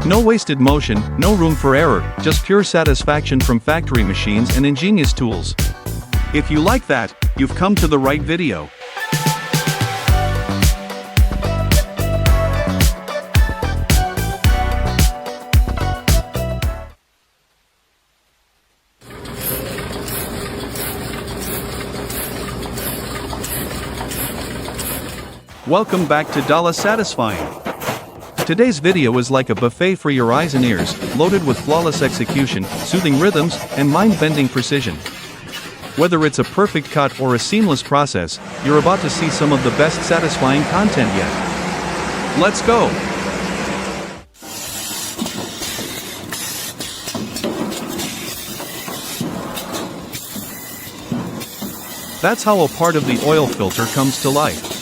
No wasted motion, no room for error, just pure satisfaction from factory machines and ingenious tools. If you like that, you've come to the right video. Welcome back to Satisfying. Today's video is like a buffet for your eyes and ears, loaded with flawless execution, soothing rhythms, and mind-bending precision. Whether it's a perfect cut or a seamless process, you're about to see some of the best satisfying content yet. Let's go! That's how a part of the oil filter comes to life.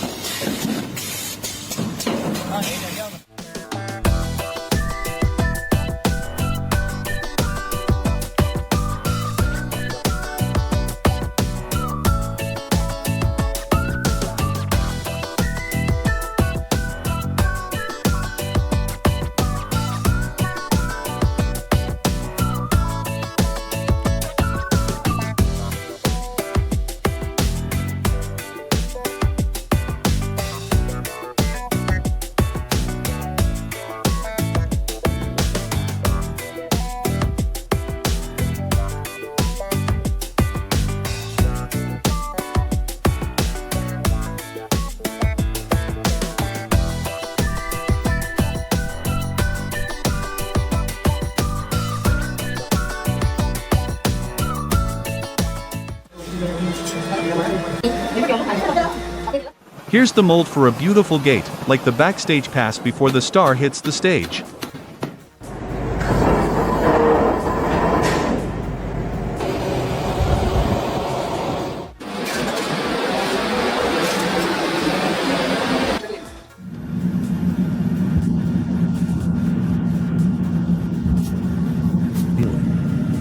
Here's the mold for a beautiful gate, like the backstage pass before the star hits the stage.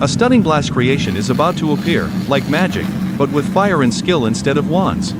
A stunning glass creation is about to appear, like magic, but with fire and skill instead of wands.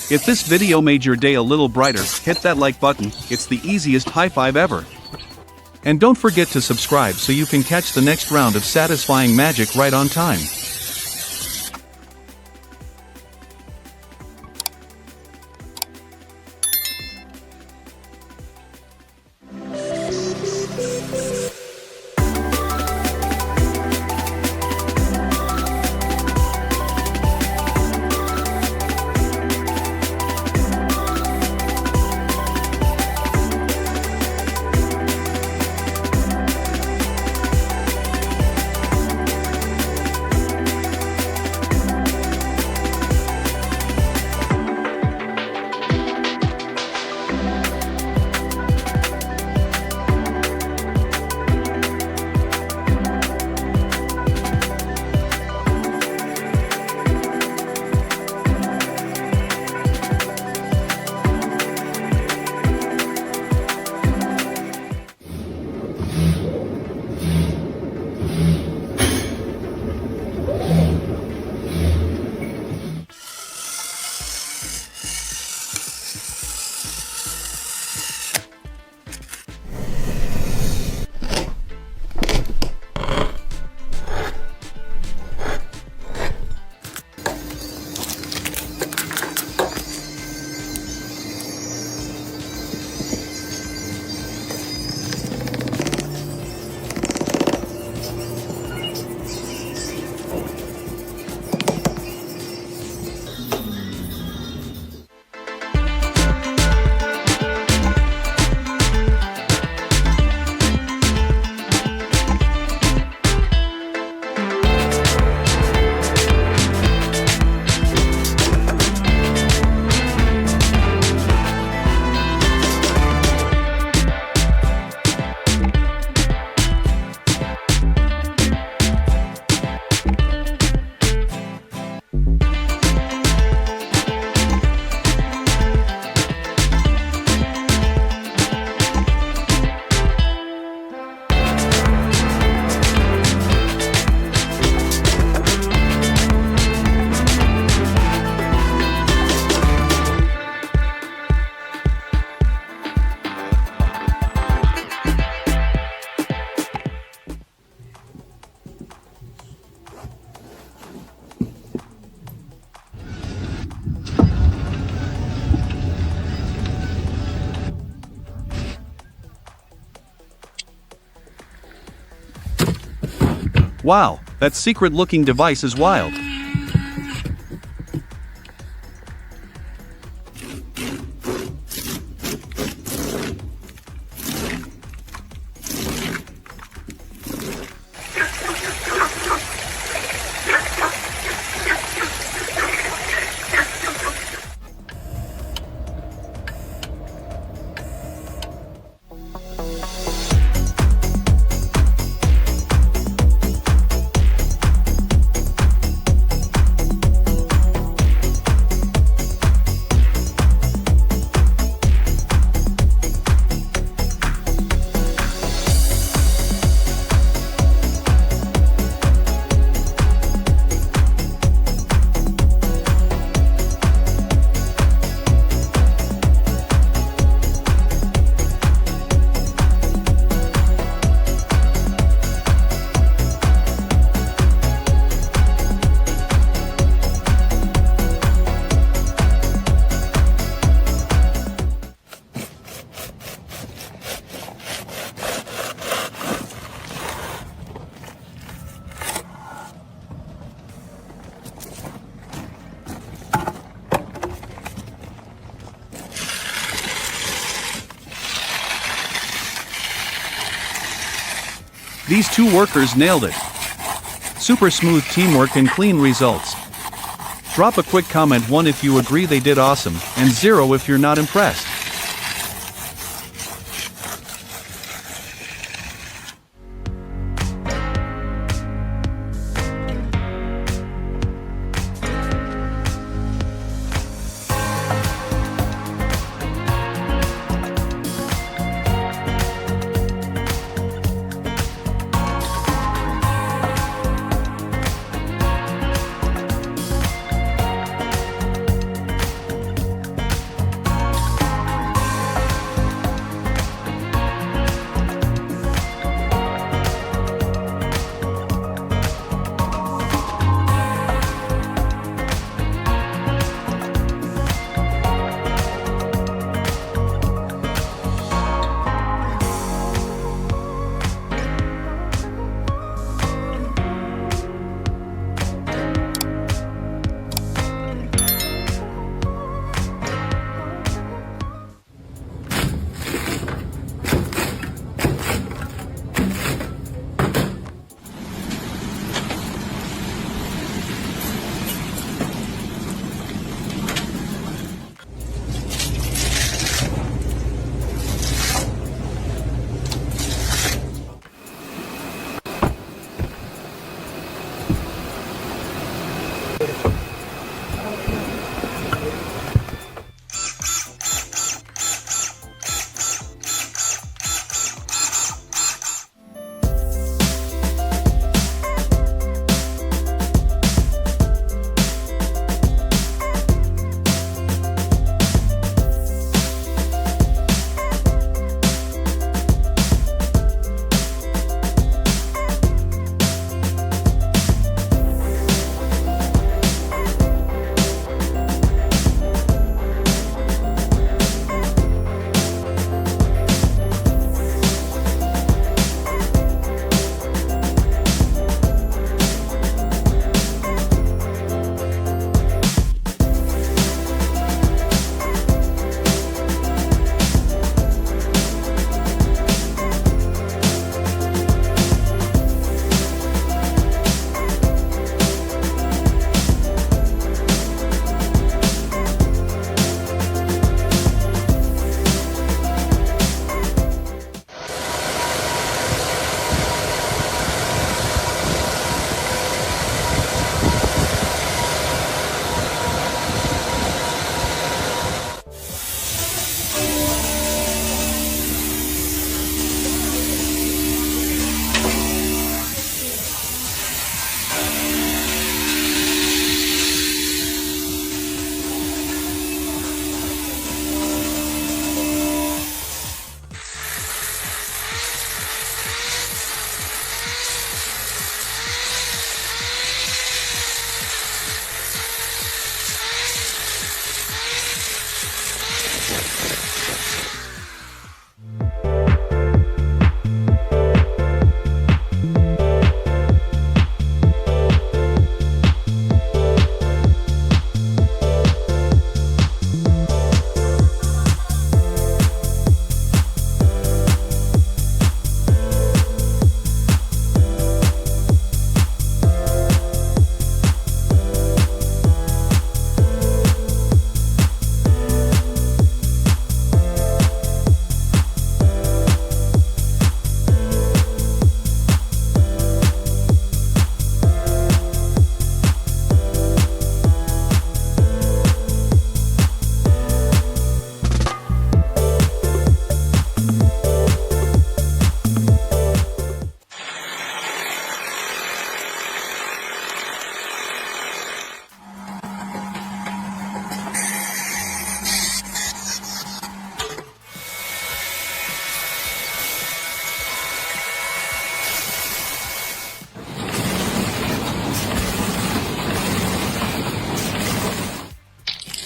If this video made your day a little brighter, hit that like button. It's the easiest high five ever. And don't forget to subscribe so you can catch the next round of satisfying magic right on time. Wow, that secret-looking device is wild. These two workers nailed it. Super smooth teamwork and clean results. Drop a quick comment 1 if you agree they did awesome, and 0 if you're not impressed.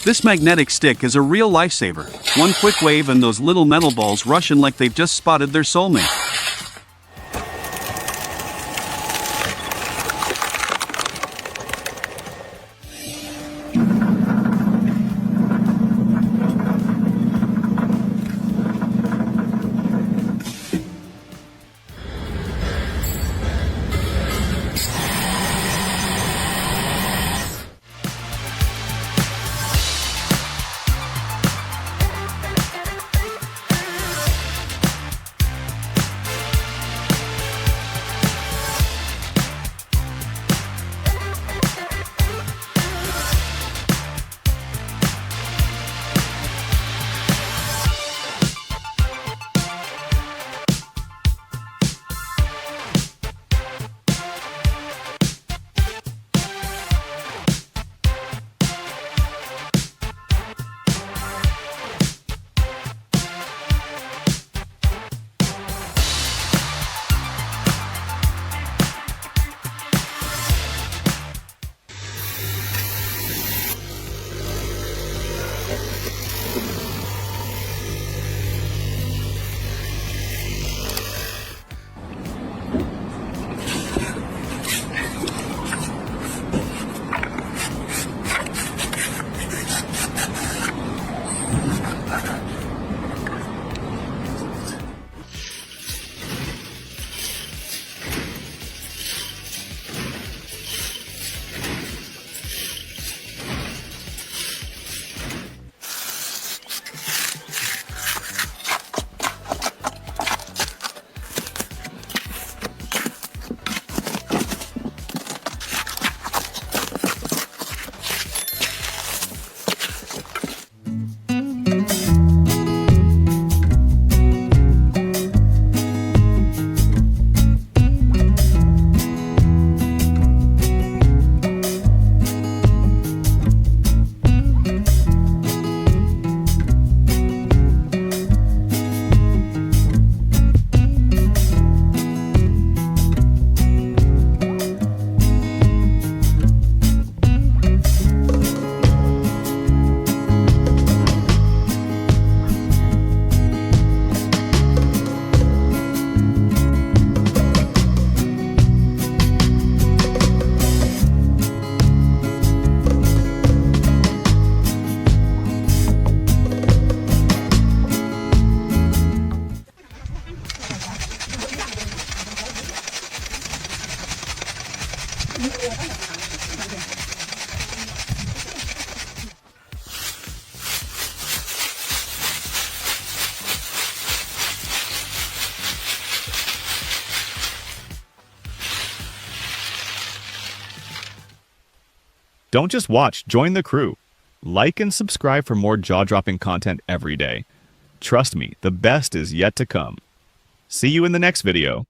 This magnetic stick is a real lifesaver. One quick wave and those little metal balls rush in like they've just spotted their soulmate. Don't just watch, join the crew. Like and subscribe for more jaw-dropping content every day. Trust me, the best is yet to come. See you in the next video.